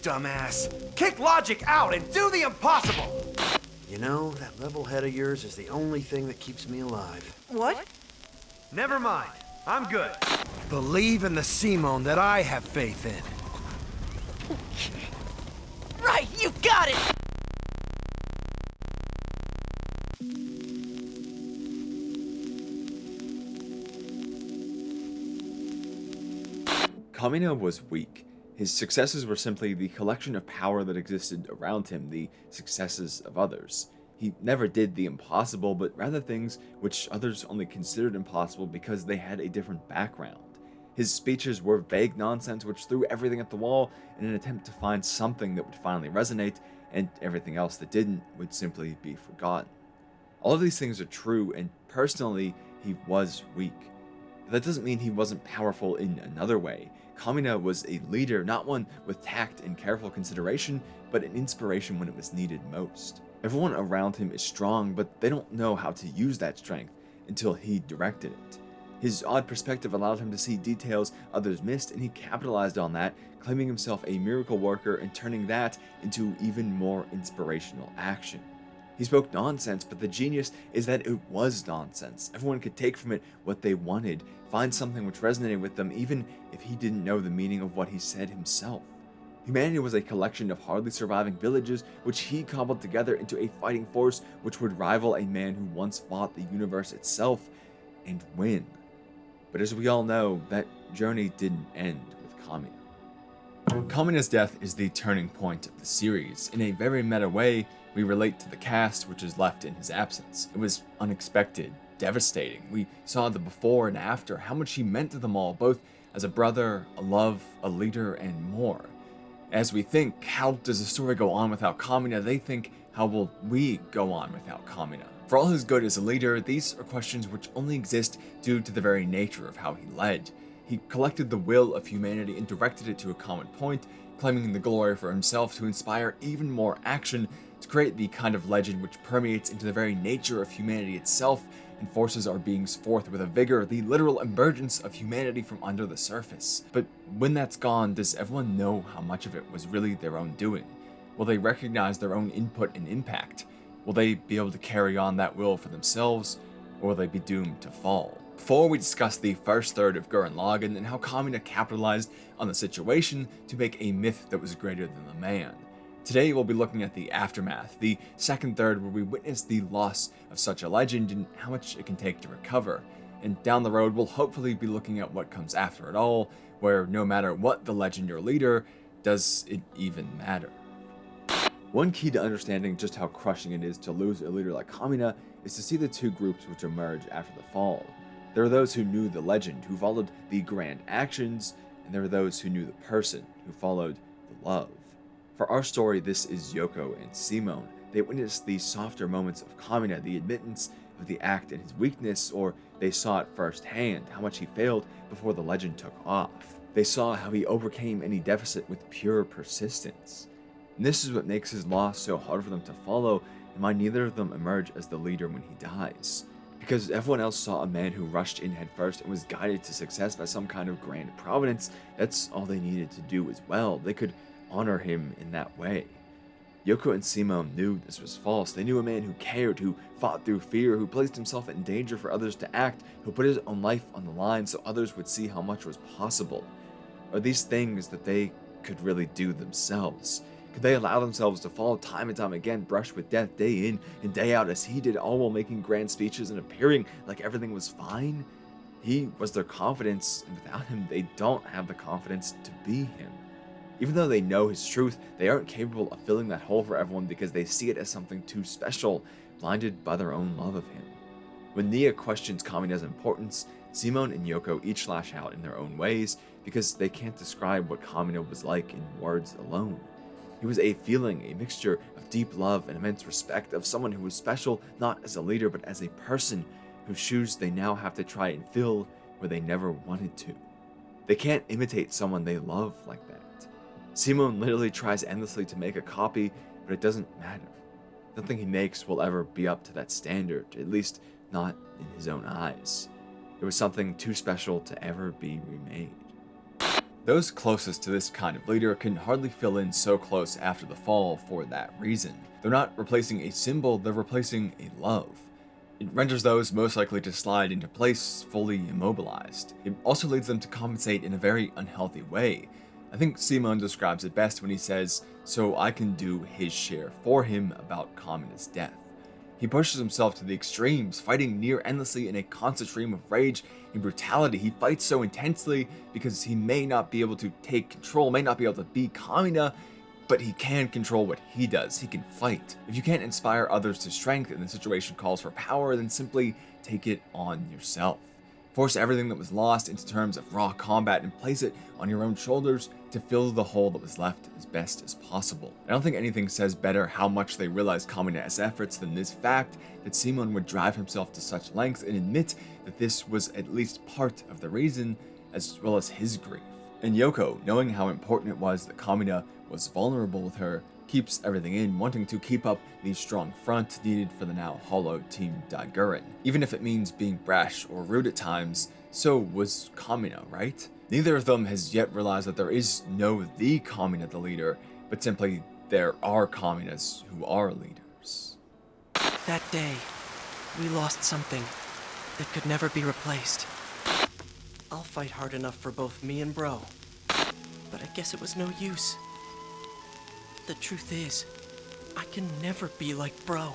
dumbass. Kick logic out and do the impossible! You know, that level head of yours is the only thing that keeps me alive. What? Never mind. I'm good. Believe in the Simon that I have faith in. Right, you got it! Kamina was weak. His successes were simply the collection of power that existed around him, the successes of others. He never did the impossible, but rather things which others only considered impossible because they had a different background. His speeches were vague nonsense which threw everything at the wall in an attempt to find something that would finally resonate, and everything else that didn't would simply be forgotten. All of these things are true, and personally, he was weak. But that doesn't mean he wasn't powerful in another way. Kamina was a leader, not one with tact and careful consideration, but an inspiration when it was needed most. Everyone around him is strong, but they don't know how to use that strength until he directed it. His odd perspective allowed him to see details others missed, and he capitalized on that, claiming himself a miracle worker and turning that into even more inspirational action. He spoke nonsense, but the genius is that it was nonsense. Everyone could take from it what they wanted, find something which resonated with them, even if he didn't know the meaning of what he said himself. Humanity was a collection of hardly surviving villages which he cobbled together into a fighting force which would rival a man who once fought the universe itself and win. But as we all know, that journey didn't end with Kamina. Kamina's death is the turning point of the series. In a very meta way, we relate to the cast which is left in his absence. It was unexpected, devastating. We saw the before and after, how much he meant to them all, both as a brother, a love, a leader, and more. As we think, how does the story go on without Kamina, they think, how will we go on without Kamina? For all his good as a leader, these are questions which only exist due to the very nature of how he led. He collected the will of humanity and directed it to a common point, claiming the glory for himself to inspire even more action, to create the kind of legend which permeates into the very nature of humanity itself and forces our beings forth with a vigor, the literal emergence of humanity from under the surface. But when that's gone, does everyone know how much of it was really their own doing? Will they recognize their own input and impact? Will they be able to carry on that will for themselves, or will they be doomed to fall? Before we discuss the first third of Gurren Lagann and how Kamina capitalized on the situation to make a myth that was greater than the man. Today we'll be looking at the aftermath, the second third where we witness the loss of such a legend and how much it can take to recover. And down the road we'll hopefully be looking at what comes after it all, where no matter what the legend or leader, does it even matter? One key to understanding just how crushing it is to lose a leader like Kamina is to see the two groups which emerge after the fall. There are those who knew the legend, who followed the grand actions, and there are those who knew the person, who followed the love. For our story, this is Yoko and Simon. They witnessed the softer moments of Kamina, the admittance of the act and his weakness, or they saw it firsthand, how much he failed before the legend took off. They saw how he overcame any deficit with pure persistence. And this is what makes his loss so hard for them to follow, and why neither of them emerge as the leader when he dies. Because everyone else saw a man who rushed in headfirst and was guided to success by some kind of grand providence. That's all they needed to do as well. They could honor him in that way. Yoko and Simon knew this was false. They knew a man who cared, who fought through fear, who placed himself in danger for others to act, who put his own life on the line so others would see how much was possible. Are these things that they could really do themselves? Could they allow themselves to fall time and time again, brush with death day in and day out as he did, all while making grand speeches and appearing like everything was fine? He was their confidence, and without him, they don't have the confidence to be him. Even though they know his truth, they aren't capable of filling that hole for everyone because they see it as something too special, blinded by their own love of him. When Nia questions Kamina's importance, Simon and Yoko each lash out in their own ways because they can't describe what Kamina was like in words alone. He was a feeling, a mixture of deep love and immense respect, of someone who was special not as a leader but as a person whose shoes they now have to try and fill where they never wanted to. They can't imitate someone they love like that. Simon literally tries endlessly to make a copy, but it doesn't matter. Nothing he makes will ever be up to that standard, at least not in his own eyes. It was something too special to ever be remade. Those closest to this kind of leader can hardly fill in so close after the fall for that reason. They're not replacing a symbol, they're replacing a love. It renders those most likely to slide into place fully immobilized. It also leads them to compensate in a very unhealthy way. I think Simon describes it best when he says, "So I can do his share for him" about Kamina's death. He pushes himself to the extremes, fighting near endlessly in a constant stream of rage and brutality. He fights so intensely because he may not be able to take control, may not be able to be Kamina, but he can control what he does. He can fight. If you can't inspire others to strength and the situation calls for power, then simply take it on yourself. Force everything that was lost into terms of raw combat and place it on your own shoulders to fill the hole that was left as best as possible. I don't think anything says better how much they realize Kamina's efforts than this fact that Simon would drive himself to such lengths and admit that this was at least part of the reason, as well as his grief. And Yoko, knowing how important it was that Kamina was vulnerable with her, keeps everything in, wanting to keep up the strong front needed for the now hollowed Team Dai-Gurren. Even if it means being brash or rude at times, so was Kamina, right? Neither of them has yet realized that there is no the Kamina the leader, but simply there are Kaminas who are leaders. That day, we lost something that could never be replaced. I'll fight hard enough for both me and Bro, but I guess it was no use. The truth is, I can never be like Bro.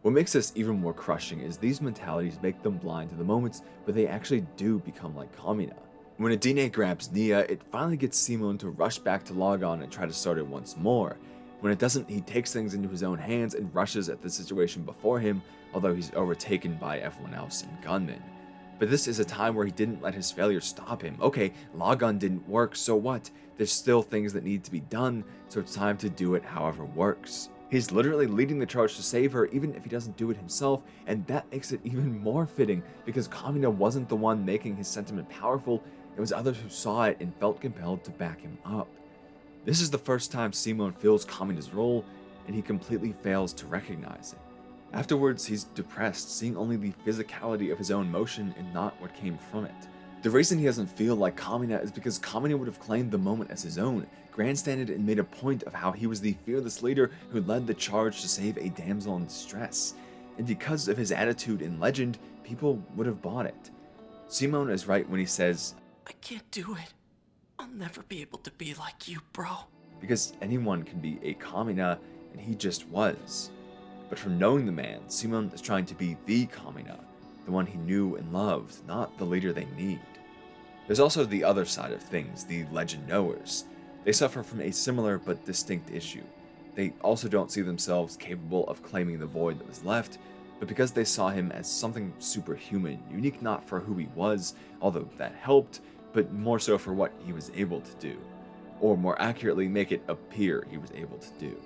What makes this even more crushing is these mentalities make them blind to the moments where they actually do become like Kamina. When Adine grabs Nia, it finally gets Simon to rush back to Lagann and try to start it once more. When it doesn't, he takes things into his own hands and rushes at the situation before him, although he's overtaken by everyone else in gunmen. But this is a time where he didn't let his failure stop him. Okay, Lagann didn't work, so what? There's still things that need to be done, so it's time to do it however works. He's literally leading the charge to save her, even if he doesn't do it himself, and that makes it even more fitting, because Kamina wasn't the one making his sentiment powerful, it was others who saw it and felt compelled to back him up. This is the first time Simon fills Kamina's role, and he completely fails to recognize it. Afterwards, he's depressed, seeing only the physicality of his own motion and not what came from it. The reason he doesn't feel like Kamina is because Kamina would have claimed the moment as his own, grandstanded and made a point of how he was the fearless leader who led the charge to save a damsel in distress. And because of his attitude and legend, people would have bought it. Simon is right when he says, I can't do it. I'll never be able to be like you, Bro. Because anyone can be a Kamina, and he just was. But from knowing the man, Simon is trying to be the Kamina, the one he knew and loved, not the leader they need. There's also the other side of things, the legend knowers. They suffer from a similar but distinct issue. They also don't see themselves capable of claiming the void that was left, but because they saw him as something superhuman, unique not for who he was, although that helped, but more so for what he was able to do. Or more accurately, make it appear he was able to do.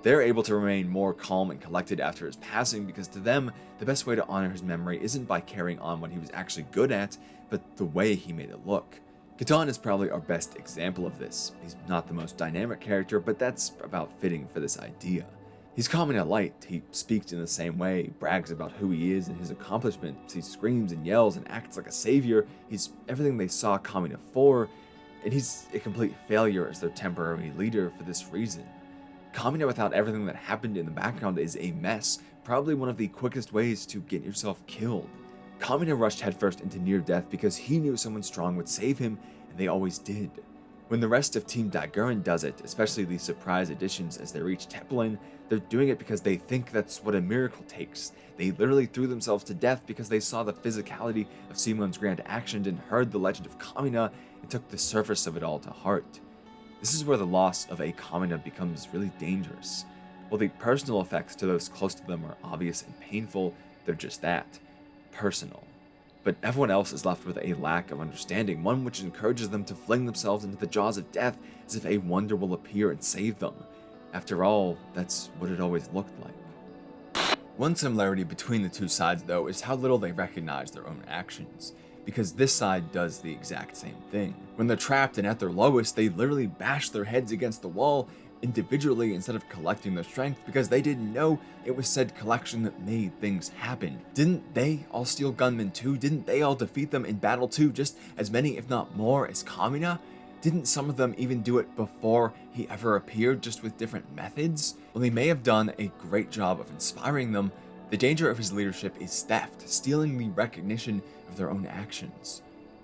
They're able to remain more calm and collected after his passing because to them, the best way to honor his memory isn't by carrying on what he was actually good at, but the way he made it look. Catan is probably our best example of this. He's not the most dynamic character, but that's about fitting for this idea. He's Kamina light, he speaks in the same way, brags about who he is and his accomplishments, he screams and yells and acts like a savior, he's everything they saw Kamina for, and he's a complete failure as their temporary leader for this reason. Kamina without everything that happened in the background is a mess, probably one of the quickest ways to get yourself killed. Kamina rushed headfirst into near death because he knew someone strong would save him, and they always did. When the rest of Team Dai-Gurren does it, especially the surprise additions as they reach Teppelin, they're doing it because they think that's what a miracle takes. They literally threw themselves to death because they saw the physicality of Simon's grand action and heard the legend of Kamina and took the surface of it all to heart. This is where the loss of a Kamina becomes really dangerous. While the personal effects to those close to them are obvious and painful, they're just that, personal. But everyone else is left with a lack of understanding, one which encourages them to fling themselves into the jaws of death as if a wonder will appear and save them. After all, that's what it always looked like. One similarity between the two sides, though, is how little they recognize their own actions. Because this side does the exact same thing. When they're trapped and at their lowest, they literally bash their heads against the wall individually instead of collecting their strength because they didn't know it was said collection that made things happen. Didn't they all steal gunmen too? Didn't they all defeat them in battle too, just as many if not more as Kamina? Didn't some of them even do it before he ever appeared, just with different methods? While he may have done a great job of inspiring them, the danger of his leadership is theft, stealing the recognition of their own actions.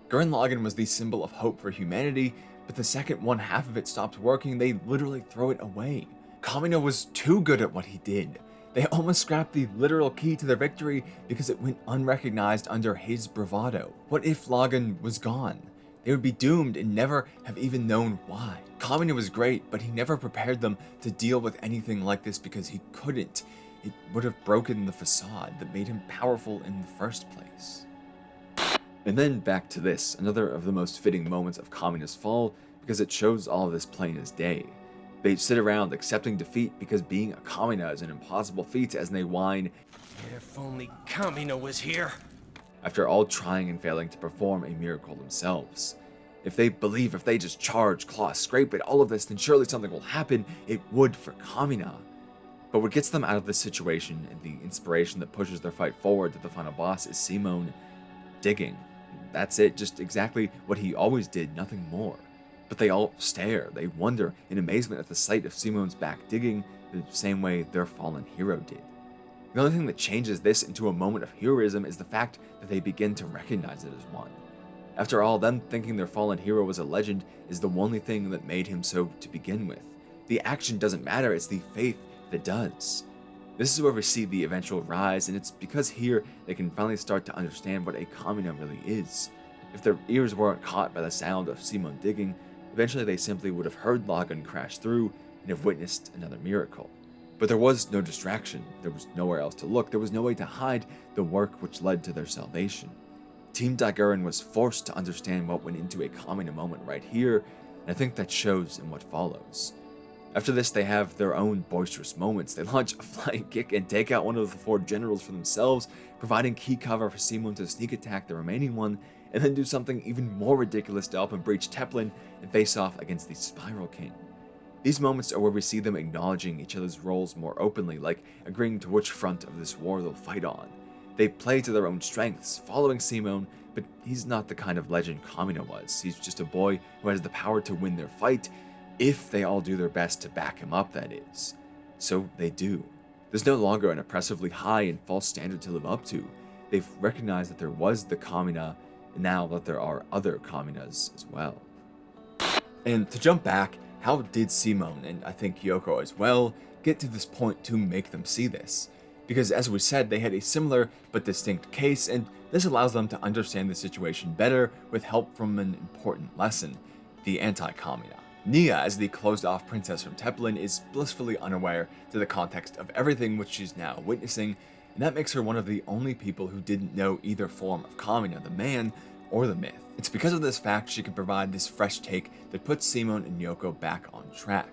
Gurren Lagann was the symbol of hope for humanity, but the second one half of it stopped working, they literally throw it away. Kamina was too good at what he did. They almost scrapped the literal key to their victory because it went unrecognized under his bravado. What if Lagann was gone? They would be doomed and never have even known why. Kamina was great, but he never prepared them to deal with anything like this because he couldn't. It would have broken the facade that made him powerful in the first place. And then back to this, another of the most fitting moments of Kamina's fall, because it shows all of this plain as day. They sit around accepting defeat because being a Kamina is an impossible feat as they whine, If only Kamina was here. after all trying and failing to perform a miracle themselves. If they believe if they just charge, claw, scrape at all of this, then surely something will happen. It would for Kamina. But what gets them out of this situation and the inspiration that pushes their fight forward to the final boss is Simon digging. That's it, just exactly what he always did, nothing more. But they all stare, they wonder in amazement at the sight of Simon's back digging the same way their fallen hero did. The only thing that changes this into a moment of heroism is the fact that they begin to recognize it as one. After all, them thinking their fallen hero was a legend is the only thing that made him so to begin with. The action doesn't matter, it's the faith that does. This is where we see the eventual rise, and it's because here they can finally start to understand what a Kamina really is. If their ears weren't caught by the sound of Simon digging, eventually they simply would have heard Lagann crash through and have witnessed another miracle. But there was no distraction, there was nowhere else to look, there was no way to hide the work which led to their salvation. Team Dai-Gurren was forced to understand what went into a Kamina moment right here, and I think that shows in what follows. After this, they have their own boisterous moments. They launch a flying kick and take out one of the 4 generals for themselves, providing key cover for Simon to sneak attack the remaining one, and then do something even more ridiculous to help him breach Teplin and face off against the Spiral King. These moments are where we see them acknowledging each other's roles more openly, like agreeing to which front of this war they'll fight on. They play to their own strengths, following Simon, but he's not the kind of legend Kamina was. He's just a boy who has the power to win their fight, if they all do their best to back him up, that is. So they do. There's no longer an oppressively high and false standard to live up to. They've recognized that there was the Kamina, and now that there are other Kaminas as well. And to jump back, how did Simon, and I think Yoko as well, get to this point to make them see this? Because as we said, they had a similar but distinct case, and this allows them to understand the situation better with help from an important lesson, the anti-Kamina. Nia, as the closed-off princess from Teplin, is blissfully unaware to the context of everything which she's now witnessing, and that makes her one of the only people who didn't know either form of Kamina, the man or the myth. It's because of this fact she can provide this fresh take that puts Simon and Yoko back on track.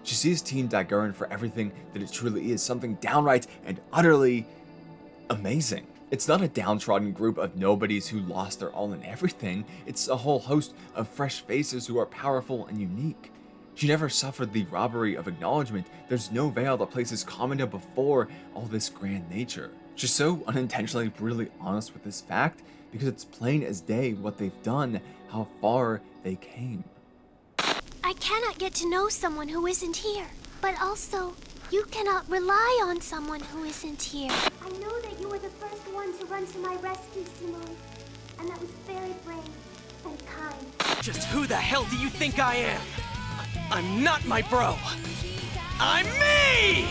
She sees Team Dai-Gurren for everything that it truly is, something downright and utterly amazing. It's not a downtrodden group of nobodies who lost their all and everything, it's a whole host of fresh faces who are powerful and unique. She never suffered the robbery of acknowledgement, there's no veil that places Kamina before all this grand nature. She's so unintentionally brutally honest with this fact because it's plain as day what they've done, how far they came. I cannot get to know someone who isn't here, but also, you cannot rely on someone who isn't here. I know that you were the first one to run to my rescue, Simon, and that was very brave and kind. Just who the hell do you think I am? I'm not my bro. I'm me!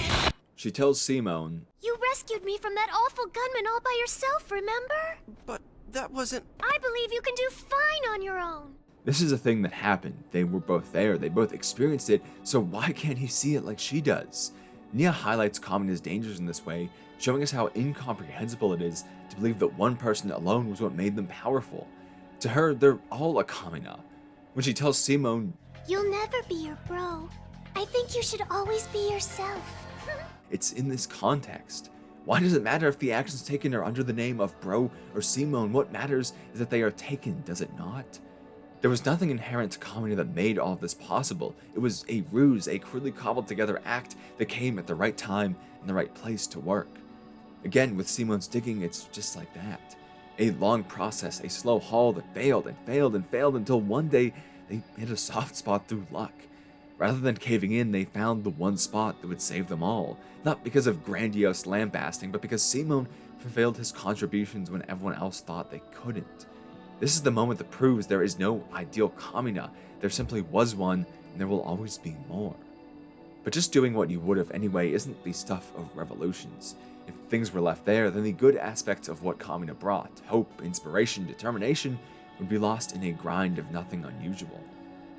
She tells Simon, You rescued me from that awful gunman all by yourself, remember? But that wasn't... I believe you can do fine on your own. this is a thing that happened. They were both there, they both experienced it, so why can't he see it like she does? Nia highlights Kamina's dangers in this way, showing us how incomprehensible it is to believe that one person alone was what made them powerful. To her, they're all a Kamina. When she tells Simon, You'll never be your bro. I think you should always be yourself. it's in this context. Why does it matter if the actions taken are under the name of bro or Simon? What matters is that they are taken, does it not? There was nothing inherent to Kamina that made all of this possible. It was a ruse, a crudely cobbled together act that came at the right time and the right place to work. Again, with Simon's digging, it's just like that. A long process, a slow haul that failed and failed and failed until one day they hit a soft spot through luck. Rather than caving in, they found the one spot that would save them all, not because of grandiose lambasting, but because Simon fulfilled his contributions when everyone else thought they couldn't. This is the moment that proves there is no ideal Kamina, there simply was one, and there will always be more. But just doing what you would have anyway isn't the stuff of revolutions. If things were left there, then the good aspects of what Kamina brought, hope, inspiration, determination, would be lost in a grind of nothing unusual.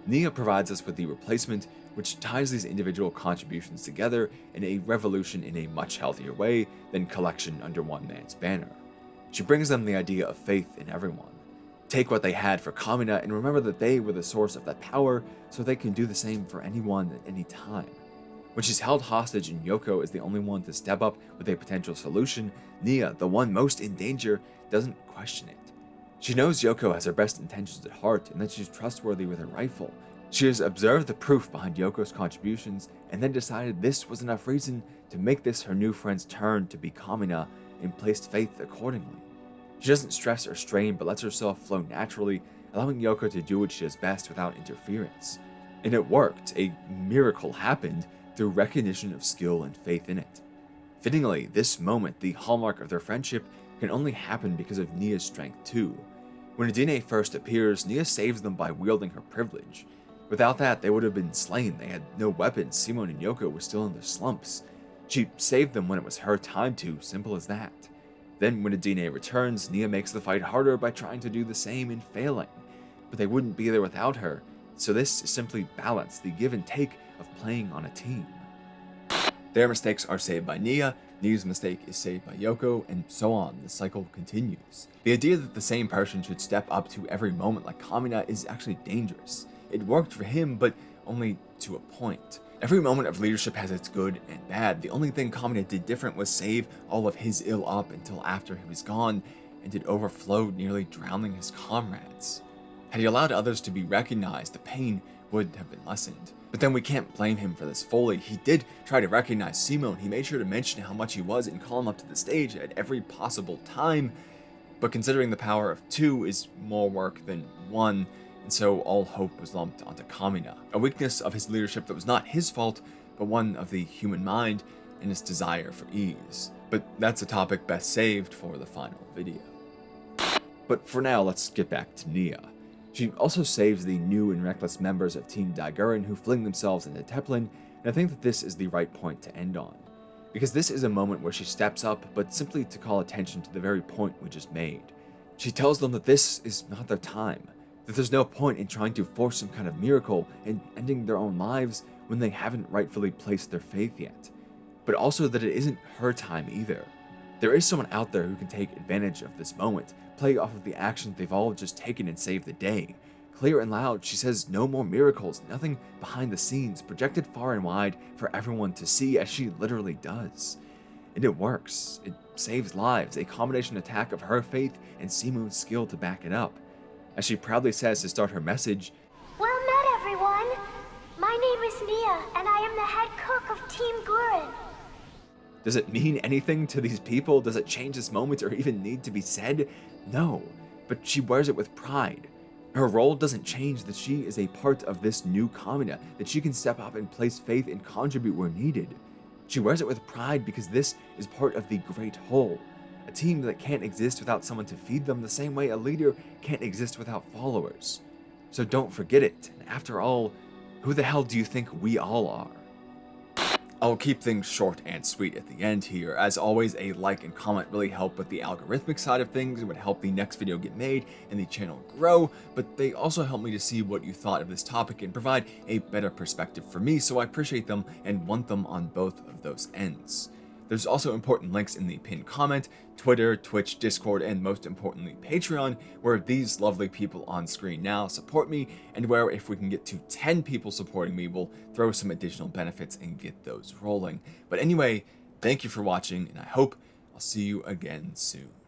Nia provides us with the replacement, which ties these individual contributions together in a revolution in a much healthier way than collection under one man's banner. She brings them the idea of faith in everyone. Take what they had for Kamina and remember that they were the source of that power, so they can do the same for anyone at any time. When she's held hostage and Yoko is the only one to step up with a potential solution, Nia, the one most in danger, doesn't question it. She knows Yoko has her best intentions at heart and that she's trustworthy with her rifle. She has observed the proof behind Yoko's contributions and then decided this was enough reason to make this her new friend's turn to be Kamina and placed faith accordingly. She doesn't stress or strain but lets herself flow naturally, allowing Yoko to do what she does best without interference. And it worked. A miracle happened through recognition of skill and faith in it. Fittingly, this moment, the hallmark of their friendship, can only happen because of Nia's strength too. When Adine first appears, Nia saves them by wielding her privilege. Without that, they would have been slain. They had no weapons. Simon and Yoko were still in their slumps. She saved them when it was her time to, simple as that. Then when Adine returns, Nia makes the fight harder by trying to do the same and failing. But they wouldn't be there without her, so this is simply balance, the give and take of playing on a team. Their mistakes are saved by Nia, Nia's mistake is saved by Yoko, and so on. The cycle continues. The idea that the same person should step up to every moment like Kamina is actually dangerous. It worked for him, but only to a point. Every moment of leadership has its good and bad. The only thing Kamina did different was save all of his ill up until after he was gone, and it overflowed, nearly drowning his comrades. Had he allowed others to be recognized, the pain would have been lessened. But then we can't blame him for this fully. He did try to recognize Simon. He made sure to mention how much he was and call him up to the stage at every possible time. But considering the power of two is more work than one, and so all hope was lumped onto Kamina. A weakness of his leadership that was not his fault, but one of the human mind and his desire for ease. But that's a topic best saved for the final video. But for now, let's get back to Nia. She also saves the new and reckless members of Team Dai-Gurren who fling themselves into Teplin, and I think that this is the right point to end on. Because this is a moment where she steps up, but simply to call attention to the very point we just made. She tells them that this is not their time, that there's no point in trying to force some kind of miracle and ending their own lives when they haven't rightfully placed their faith yet. But also that it isn't her time either. There is someone out there who can take advantage of this moment, play off of the action they've all just taken and save the day. Clear and loud, she says no more miracles, nothing behind the scenes, projected far and wide for everyone to see as she literally does. And it works. It saves lives, a combination attack of her faith and Simon's skill to back it up. As she proudly says to start her message, Well met, everyone. My name is Nia, and I am the head cook of Team Gurren. does it mean anything to these people? Does it change this moment or even need to be said? No, but she wears it with pride. Her role doesn't change, that she is a part of this new Kamina, that she can step up and place faith and contribute where needed. She wears it with pride because this is part of the great whole. A team that can't exist without someone to feed them the same way a leader can't exist without followers. So don't forget it. And after all, who the hell do you think we all are? I'll keep things short and sweet at the end here. As always, a like and comment really help with the algorithmic side of things and would help the next video get made and the channel grow, but they also help me to see what you thought of this topic and provide a better perspective for me, so I appreciate them and want them on both of those ends. There's also important links in the pinned comment, Twitter, Twitch, Discord, and most importantly Patreon, where these lovely people on screen now support me, and where if we can get to 10 people supporting me, we'll throw some additional benefits and get those rolling. But anyway, thank you for watching, and I hope I'll see you again soon.